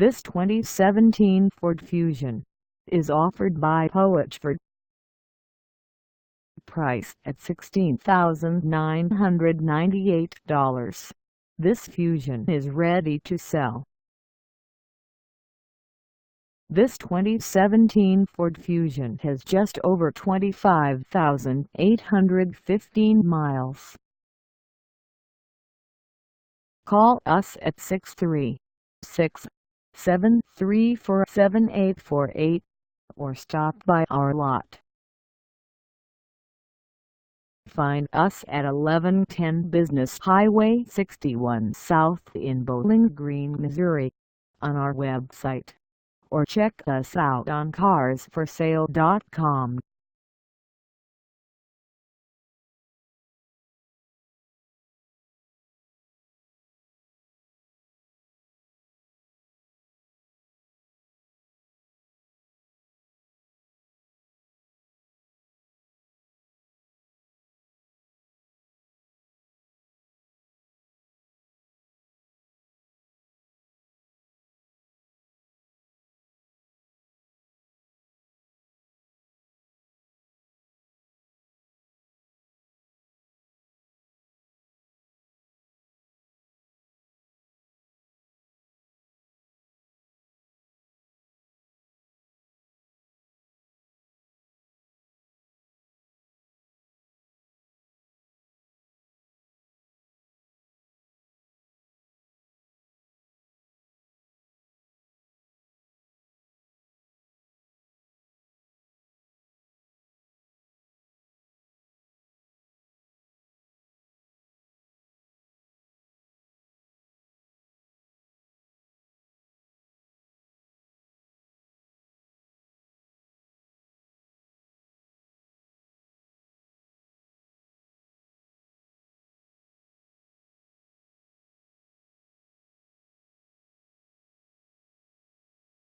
This 2017 Ford Fusion is offered by Poage Ford. Price at $16,998. This Fusion is ready to sell. This 2017 Ford Fusion has just over 25,815 miles. Call us at 636-734-7848 or stop by our lot. Find us at 1110 Business Highway 61 South in Bowling Green, Missouri, on our website, or check us out on carsforsale.com.